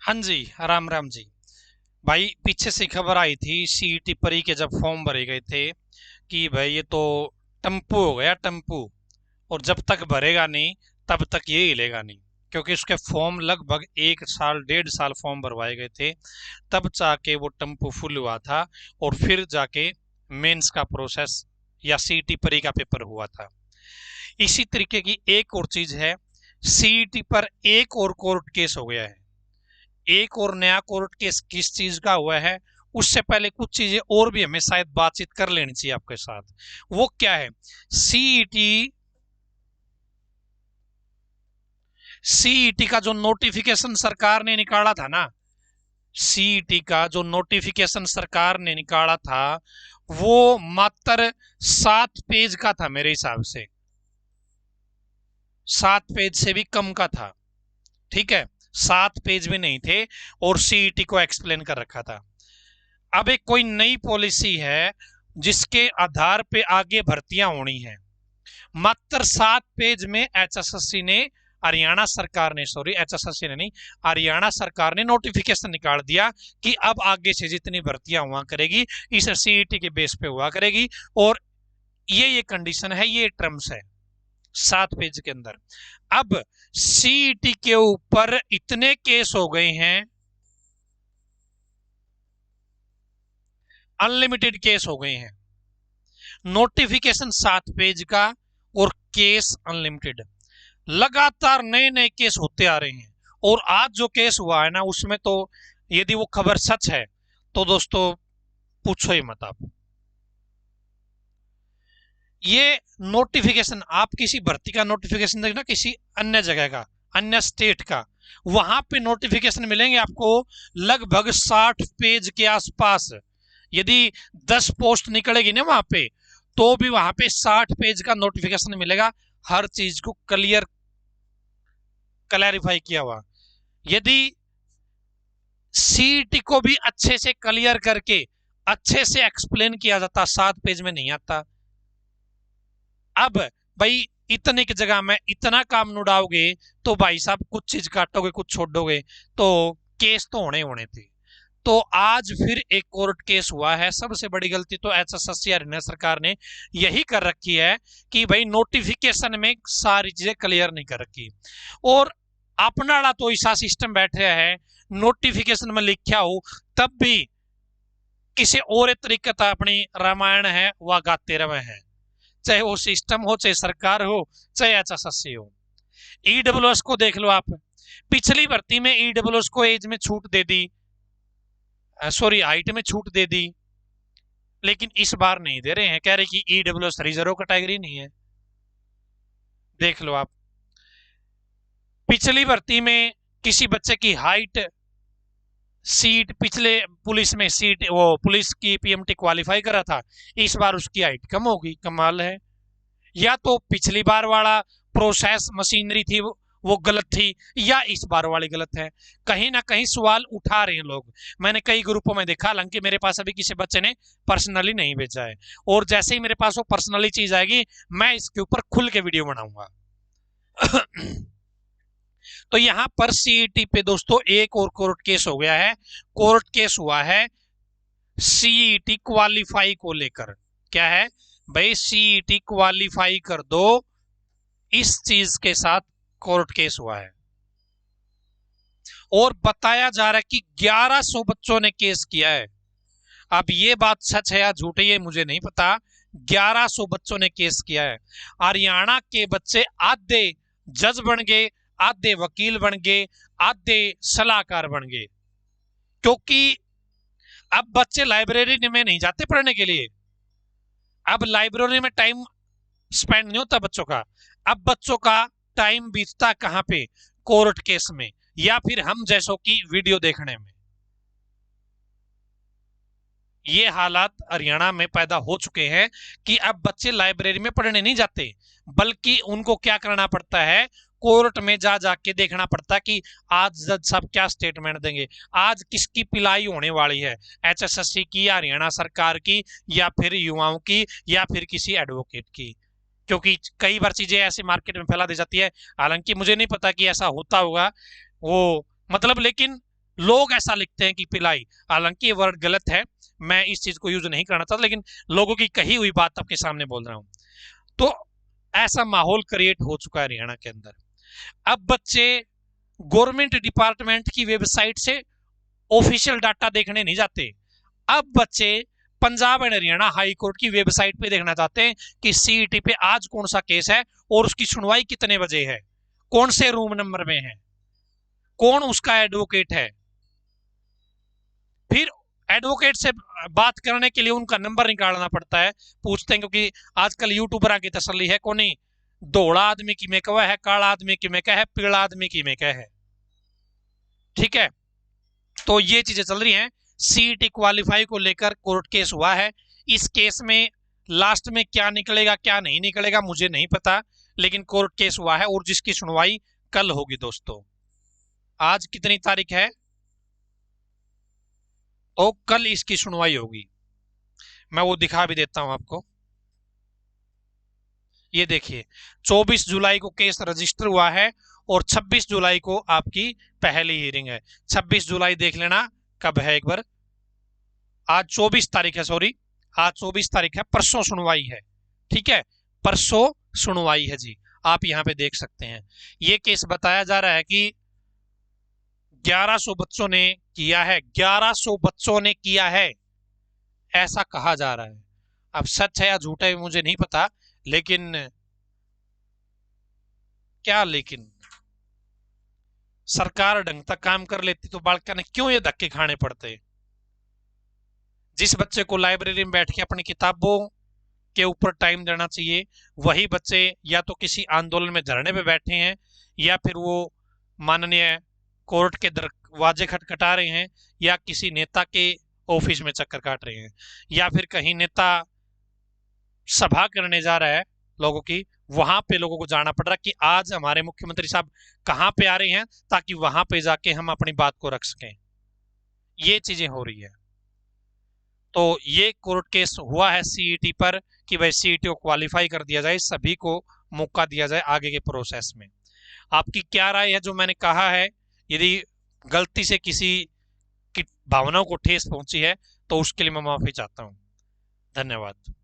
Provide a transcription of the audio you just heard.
हाँ जी, राम राम जी। भाई पीछे से खबर आई थी सीईटी परी के जब फॉर्म भरे गए थे कि भाई ये तो टम्पू हो गया टम्पू। और जब तक भरेगा नहीं तब तक ये हिलेगा नहीं, क्योंकि उसके फॉर्म लगभग 1 साल 1.5 साल फॉर्म भरवाए गए थे। तब जाके वो टम्पू फुल हुआ था और फिर जाके मेंस का प्रोसेस या सीईटी परी का पेपर हुआ था। इसी तरीके की एक और चीज है, सीईटी पर एक और कोर्ट केस हो गया है। एक और नया कोर्ट केस किस चीज का हुआ है, उससे पहले कुछ चीजें और भी हमें शायद बातचीत कर लेनी चाहिए आपके साथ। वो क्या है? सीईटी सीईटी का जो नोटिफिकेशन सरकार ने निकाला था ना, सीईटी का जो नोटिफिकेशन सरकार ने निकाला था वो मात्र 7 पेज का था मेरे हिसाब से। 7 पेज से भी कम का था। ठीक है, 7 पेज भी नहीं थे और सीईटी को एक्सप्लेन कर रखा था। अब एक कोई नई पॉलिसी है जिसके आधार पे आगे भर्तियां होनी है। मात्र 7 पेज में एचएसएससी ने, हरियाणा सरकार ने, सॉरी एचएसएससी ने नहीं, हरियाणा सरकार ने नोटिफिकेशन निकाल दिया कि अब आगे से जितनी भर्तियां हुआ करेगी इस सीईटी के बेस पे हुआ करेगी। और ये कंडीशन है, ये टर्म्स है 7 पेज के अंदर। अब सीईटी के ऊपर इतने केस हो गए हैं, अनलिमिटेड केस हो गए हैं। नोटिफिकेशन 7 पेज का और केस अनलिमिटेड। लगातार नए नए केस होते आ रहे हैं। और आज जो केस हुआ है ना, उसमें तो यदि वो खबर सच है तो दोस्तों पूछो ही मत आप। ये नोटिफिकेशन, आप किसी भर्ती का नोटिफिकेशन देखना, किसी अन्य जगह का, अन्य स्टेट का, वहां पे नोटिफिकेशन मिलेंगे आपको लगभग 60 पेज के आसपास। यदि 10 पोस्ट निकलेगी ना वहां पे, तो भी वहां पे 60 पेज का नोटिफिकेशन मिलेगा, हर चीज को क्लैरिफाई किया हुआ। यदि सीईटी को भी अच्छे से क्लियर करके अच्छे से एक्सप्लेन किया जाता, 7 पेज में नहीं आता। अब भाई इतने की जगह में इतना काम नुड़ाओगे तो भाई साहब कुछ चीज काटोगे कुछ छोड़ोगे, तो केस तो होने होने थे। तो आज फिर एक कोर्ट केस हुआ है। सबसे बड़ी गलती तो एचएसएससी हरियाणा सरकार ने यही कर रखी है कि भाई नोटिफिकेशन में सारी चीजें क्लियर नहीं कर रखी। और अपना तो ऐसा सिस्टम बैठ रहा है, नोटिफिकेशन में लिखा हो तब भी किसी और तरीके का अपनी रामायण है वह गाते रहे हैं। चाहे वो सिस्टम हो, चाहे सरकार हो, चाहे एचएसएससी हो। ईडब्ल्यूएस को देख लो आप, पिछली भर्ती में ईडब्ल्यूएस को एज में छूट दे दी, सॉरी हाइट में छूट दे दी, लेकिन इस बार नहीं दे रहे हैं, कह रहे कि ईडब्ल्यूएस रिजर्व कैटेगरी नहीं है। देख लो आप, पिछली भर्ती में किसी बच्चे की हाइट, सीट, पिछले पुलिस में सीट, वो पुलिस की पीएमटी क्वालिफाई करा था, इस बार उसकी हाइट कम होगी। कमाल है। या तो पिछली बार वाला प्रोसेस मशीनरी थी वो गलत थी, या इस बार वाली गलत है। कहीं ना कहीं सवाल उठा रहे हैं लोग। मैंने कई ग्रुपों में देखा, हालांकि मेरे पास अभी किसी बच्चे ने पर्सनली नहीं भेजा है, और जैसे ही मेरे पास वो पर्सनली चीज आएगी मैं इसके ऊपर खुल के वीडियो बनाऊंगा। तो यहां पर सीईटी पे दोस्तों एक और कोर्ट केस हो गया है। कोर्ट केस हुआ है सीईटी क्वालिफाई को लेकर। क्या है भाई? सीईटी क्वालिफाई कर दो, इस चीज के साथ कोर्ट केस हुआ है। और बताया जा रहा है कि 1100 बच्चों ने केस किया है। अब ये बात सच है या झूठ है ये मुझे नहीं पता। 1100 बच्चों ने केस किया है। हरियाणा के बच्चे आधे जज बन गए, आधे वकील बन गए, आधे सलाहकार बन गए। क्योंकि अब बच्चे लाइब्रेरी में नहीं जाते पढ़ने के लिए। अब लाइब्रेरी में टाइम स्पेंड नहीं होता बच्चों का। अब बच्चों का टाइम बीतता कहां पे? कोर्ट केस में, या फिर हम जैसों की वीडियो देखने में। ये हालात हरियाणा में पैदा हो चुके हैं कि अब बच्चे लाइब्रेरी में पढ़ने नहीं जाते, बल्कि उनको क्या करना पड़ता है, कोर्ट में जा जाके देखना पड़ता कि आज जज साहब क्या स्टेटमेंट देंगे, आज किसकी पिलाई होने वाली है, एचएसएससी की, हरियाणा सरकार की, या फिर युवाओं की, या फिर किसी एडवोकेट की। क्योंकि कई बार चीजें ऐसे मार्केट में फैला दी जाती है, हालांकि मुझे नहीं पता कि ऐसा होता होगा वो, मतलब, लेकिन लोग ऐसा लिखते हैं कि पिलाई, हालांकि ये वर्ड गलत है, मैं इस चीज को यूज नहीं करना चाहता, लेकिन लोगों की कही हुई बात आपके सामने बोल रहा हूं। तो ऐसा माहौल क्रिएट हो चुका है हरियाणा के अंदर। अब बच्चे गवर्नमेंट डिपार्टमेंट की वेबसाइट से ऑफिशियल डाटा देखने नहीं जाते, अब बच्चे Punjab and Haryana high court की वेबसाइट पे देखना चाहते हैं कि सीईटी पे आज कौन सा केस है और उसकी सुनवाई कितने बजे है, कौन से रूम नंबर में है, कौन उसका एडवोकेट है। फिर एडवोकेट से बात करने के लिए उनका नंबर निकालना पड़ता है, पूछते हैं, क्योंकि आजकल यूट्यूबर की तसल्ली है कोनी, धोड़ा आदमी की में कवा है, काला आदमी की में क्या है, पीला आदमी की में क्या है। ठीक है, तो ये चीजें चल रही हैं। सीईटी क्वालिफाई को लेकर कोर्ट केस हुआ है। इस केस में लास्ट में क्या निकलेगा क्या नहीं निकलेगा मुझे नहीं पता, लेकिन कोर्ट केस हुआ है और जिसकी सुनवाई कल होगी दोस्तों। आज कितनी तारीख है, तो कल इसकी सुनवाई होगी। मैं वो दिखा भी देता हूं आपको, ये देखिए 24 जुलाई को केस रजिस्टर हुआ है और 26 जुलाई को आपकी पहली हियरिंग है। 26 जुलाई देख लेना कब है एक बार, आज 24 तारीख है, सॉरी आज 24 तारीख है, परसों सुनवाई है। ठीक है, परसों सुनवाई है जी, आप यहां पे देख सकते हैं। ये केस बताया जा रहा है कि 1100 बच्चों ने किया है, 1100 बच्चों ने किया है, ऐसा कहा जा रहा है। अब सच है या झूठ है मुझे नहीं पता, लेकिन क्या, लेकिन सरकार ढंग तक काम कर लेती तो बालका ने क्यों ये धक्के खाने पड़ते। जिस बच्चे को लाइब्रेरी में बैठ के अपनी किताबों के ऊपर टाइम देना चाहिए, वही बच्चे या तो किसी आंदोलन में धरने पे बैठे हैं, या फिर वो माननीय कोर्ट के दरवाजे खटखटा रहे हैं, या किसी नेता के ऑफिस में चक्कर काट रहे हैं, या फिर कहीं नेता सभा करने जा रहा है लोगों की, वहां पे लोगों को जाना पड़ रहा है कि आज हमारे मुख्यमंत्री साहब कहां पे आ रहे हैं, ताकि वहां पे जाके हम अपनी बात को रख सकें। ये चीजें हो रही है। तो ये कोर्ट केस हुआ है सीईटी पर कि भाई सीईटी को क्वालिफाई कर दिया जाए, सभी को मौका दिया जाए आगे के प्रोसेस में। आपकी क्या राय है जो मैंने कहा है? यदि गलती से किसी की भावनाओं को ठेस पहुंची है तो उसके लिए मैं माफी चाहता हूं। धन्यवाद।